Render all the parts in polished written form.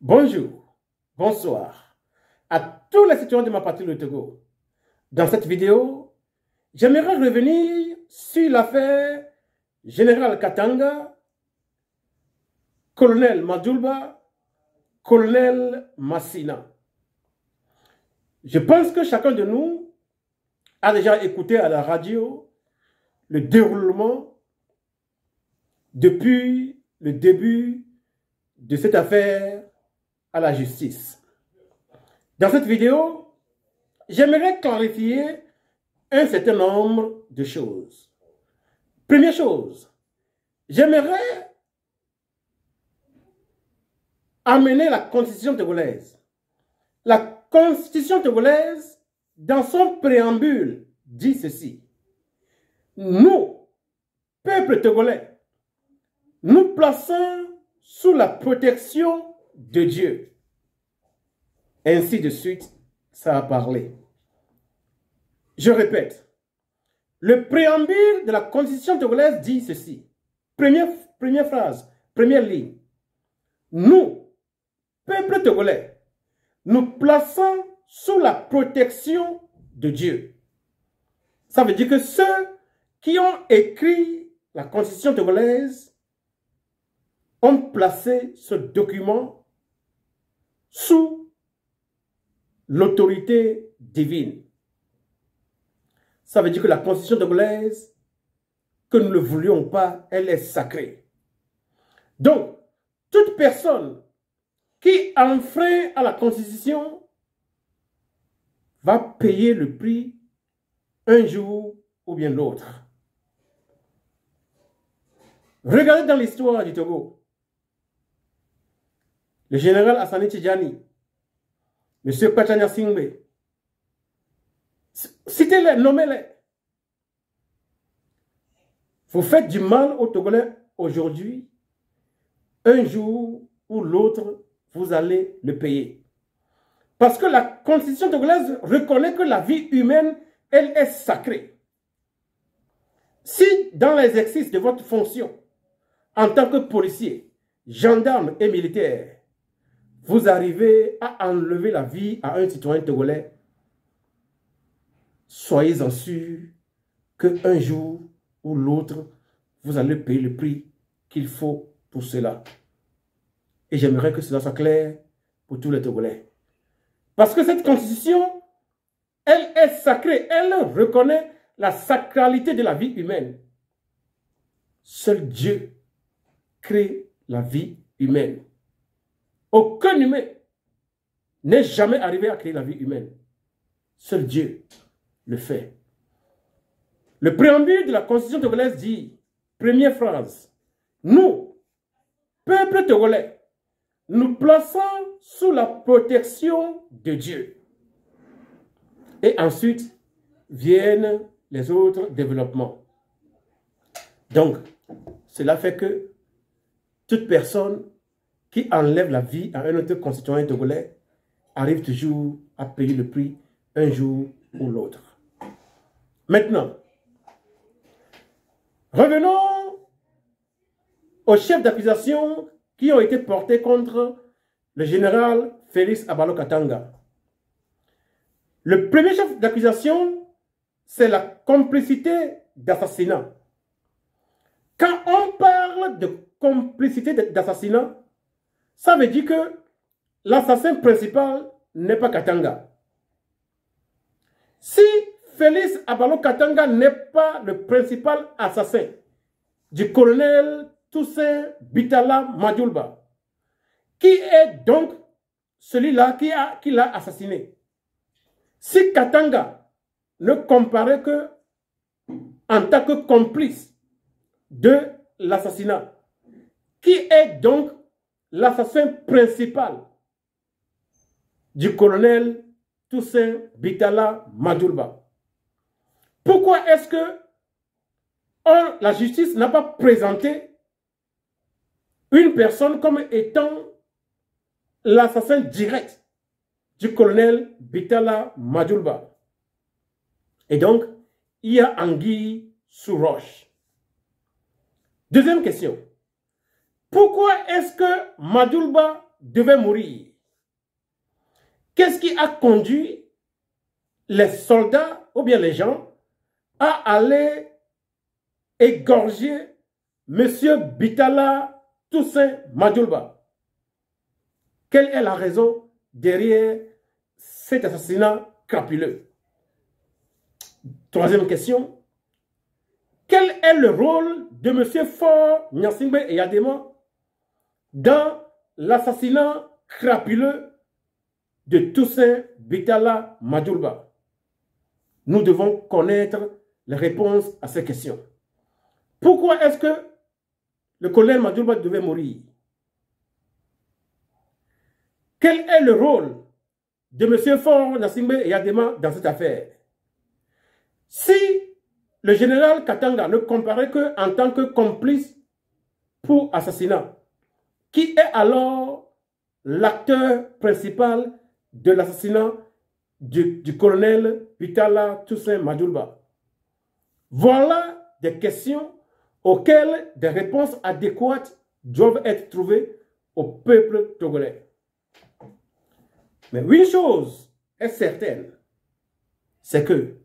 Bonjour, bonsoir à tous les citoyens de ma patrie le Togo. Dans cette vidéo, j'aimerais revenir sur l'affaire Général Katanga, Colonel Madjoulba, Colonel Massina. Je pense que chacun de nous a déjà écouté à la radio le déroulement depuis le début de cette affaire à la justice. Dans cette vidéo, j'aimerais clarifier un certain nombre de choses. Première chose, j'aimerais amener la Constitution togolaise. La Constitution togolaise, dans son préambule, dit ceci. Nous, peuple togolais, nous plaçons sous la protection de Dieu. Ainsi de suite, ça a parlé. Je répète, le préambule de la Constitution togolaise dit ceci. Première phrase, première ligne. Nous, peuple togolais, nous plaçons sous la protection de Dieu. Ça veut dire que ceux qui ont écrit la Constitution togolaise ont placé ce document sous l'autorité divine. Ça veut dire que la Constitution togolaise, que nous ne le voulions pas, elle est sacrée. Donc, toute personne qui enfreint à la Constitution va payer le prix un jour ou bien l'autre. Regardez dans l'histoire du Togo. Le général Assani Tidjani, M. Pachanya Singbe, citez-les, nommez-les. Vous faites du mal aux Togolais aujourd'hui, un jour ou l'autre, vous allez le payer. Parce que la Constitution togolaise reconnaît que la vie humaine, elle est sacrée. Si dans l'exercice de votre fonction, en tant que policier, gendarme et militaire, vous arrivez à enlever la vie à un citoyen togolais, soyez-en sûr qu'un jour ou l'autre, vous allez payer le prix qu'il faut pour cela. Et j'aimerais que cela soit clair pour tous les Togolais. Parce que cette constitution, elle est sacrée. Elle reconnaît la sacralité de la vie humaine. Seul Dieu crée la vie humaine. Aucun humain n'est jamais arrivé à créer la vie humaine. Seul Dieu le fait. Le préambule de la Constitution togolaise dit, première phrase, nous, peuple togolais, nous plaçons sous la protection de Dieu. Et ensuite viennent les autres développements. Donc, cela fait que toute personne qui enlève la vie à un autre concitoyen togolais arrive toujours à payer le prix un jour ou l'autre. Maintenant, revenons aux chefs d'accusation qui ont été portés contre le général Félix Abalo Katanga. Le premier chef d'accusation, c'est la complicité d'assassinat. Quand on parle de complicité d'assassinat, ça veut dire que l'assassin principal n'est pas Katanga. Si Félix Abalo Katanga n'est pas le principal assassin du colonel Toussaint Bitala Madjoulba, qui est donc celui-là qui l'a assassiné? Si Katanga ne comparaît que en tant que complice de l'assassinat, qui est donc l'assassin principal du colonel Toussaint Bitala Madjoulba? Pourquoi est-ce que la justice n'a pas présenté une personne comme étant l'assassin direct du colonel Bitala Madjoulba? Et donc, il y a anguille sous roche. Deuxième question. Pourquoi est-ce que Madjoulba devait mourir? Qu'est-ce qui a conduit les soldats ou bien les gens à aller égorger M. Bitala Toussaint Madjoulba? Quelle est la raison derrière cet assassinat crapuleux? Troisième question. Quel est le rôle de M. Faure Gnassingbé Eyadema dans l'assassinat crapuleux de Toussaint Bitala Madjoulba? Nous devons connaître les réponses à ces questions. Pourquoi est-ce que le colonel Madjoulba devait mourir? Quel est le rôle de M. Faure Gnassingbé Eyadema dans cette affaire? Si le général Katanga ne comparaît qu'en tant que complice pour assassinat, qui est alors l'acteur principal de l'assassinat du colonel Bitala Toussaint Madjoulba? Voilà des questions auxquelles des réponses adéquates doivent être trouvées au peuple togolais. Mais une chose est certaine, c'est que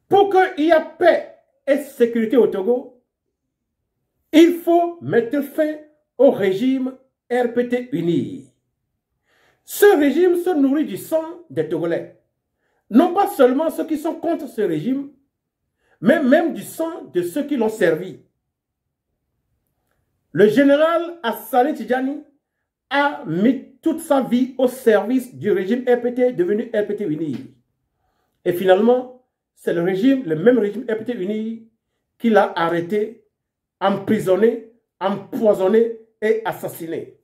pour qu'il y ait paix et sécurité au Togo, il faut mettre fin au régime RPT uni. Ce régime se nourrit du sang des Togolais. Non pas seulement ceux qui sont contre ce régime, mais même du sang de ceux qui l'ont servi. Le général Assani Tidjani a mis toute sa vie au service du régime RPT devenu RPT uni. Et finalement, c'est le même régime RPT uni qui l'a arrêté, emprisonné, empoisonné et assassiné.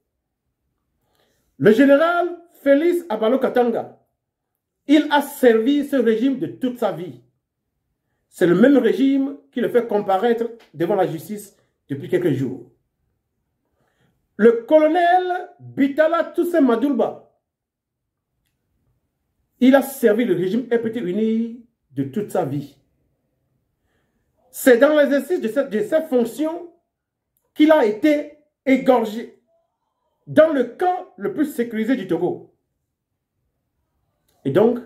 Le général Félix Abalo Katanga, il a servi ce régime de toute sa vie. C'est le même régime qui le fait comparaître devant la justice depuis quelques jours. Le colonel Bitala Toussaint Madjoulba, il a servi le régime RPT uni de toute sa vie. C'est dans l'exercice de ses fonctions qu'il a été égorgé dans le camp le plus sécurisé du Togo. Et donc,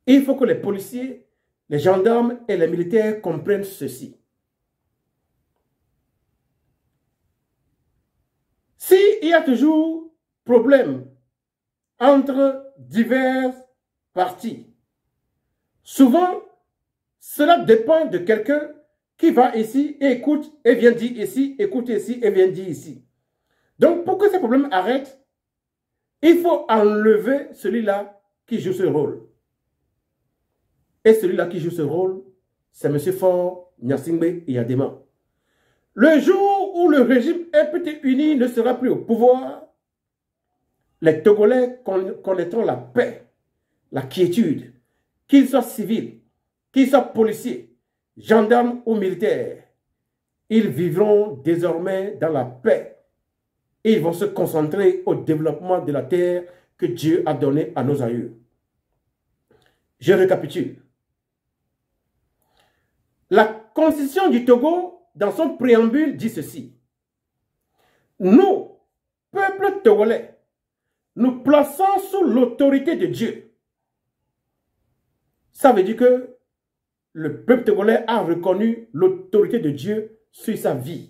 il faut que les policiers, les gendarmes et les militaires comprennent ceci. S'il y a toujours problème entre divers partis, souvent, cela dépend de quelqu'un qui va ici et écoute et vient dire ici, écoute ici et vient dire ici. Donc, pour que ces problèmes arrêtent, il faut enlever celui-là qui joue ce rôle. Et celui-là qui joue ce rôle, c'est M. Faure Gnassingbé Eyadema. Le jour où le régime RPT uni ne sera plus au pouvoir, les Togolais connaîtront la paix, la quiétude, qu'ils soient civils, qu'ils soient policiers, gendarmes ou militaires. Ils vivront désormais dans la paix. Et ils vont se concentrer au développement de la terre que Dieu a donnée à nos aïeux. Je récapitule. La Constitution du Togo, dans son préambule, dit ceci. Nous, peuple togolais, nous plaçons sous l'autorité de Dieu. Ça veut dire que le peuple togolais a reconnu l'autorité de Dieu sur sa vie.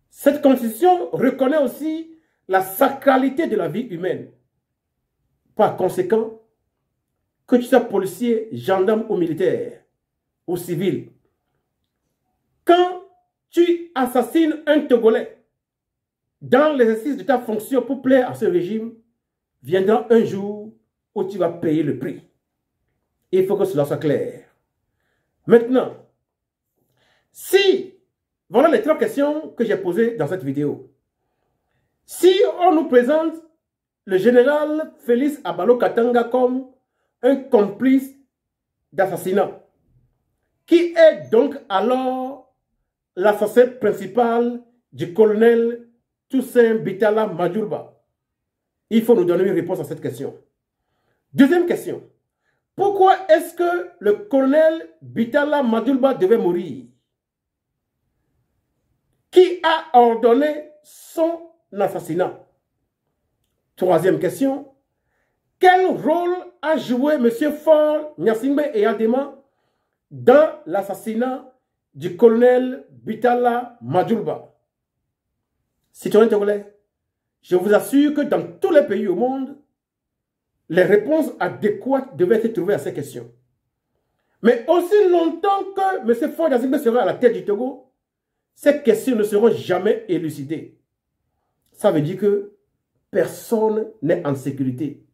Cette constitution reconnaît aussi la sacralité de la vie humaine. Par conséquent, que tu sois policier, gendarme ou militaire, ou civil, quand tu assassines un Togolais dans l'exercice de ta fonction pour plaire à ce régime, viendra un jour où tu vas payer le prix. Il faut que cela soit clair. Maintenant, voilà les trois questions que j'ai posées dans cette vidéo. Si on nous présente le général Félix Abalo Katanga comme un complice d'assassinat, qui est donc alors l'assassin principal du colonel Toussaint Bitala Madjoulba, il faut nous donner une réponse à cette question. Deuxième question. Pourquoi est-ce que le colonel Bitala Madjoulba devait mourir? Qui a ordonné son assassinat? Troisième question. Quel rôle a joué M. Faure Gnassingbé et Adema dans l'assassinat du colonel Bitala Madjoulba? Citoyens togolais, je vous assure que dans tous les pays au monde, les réponses adéquates devaient être trouvées à ces questions. Mais aussi longtemps que M. Faure Gnassingbé sera à la tête du Togo, ces questions ne seront jamais élucidées. Ça veut dire que personne n'est en sécurité.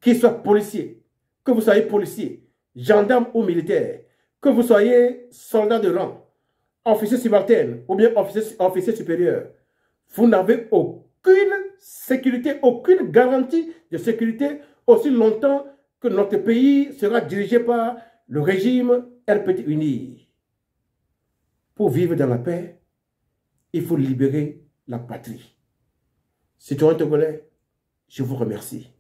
Qu'il soit policier, que vous soyez policier, gendarme ou militaire, que vous soyez soldat de rang, officier subalterne ou bien officier supérieur, vous n'avez aucune sécurité, aucune garantie de sécurité aussi longtemps que notre pays sera dirigé par le régime RPT uni. Pour vivre dans la paix, il faut libérer la patrie. Citoyens togolais, je vous remercie.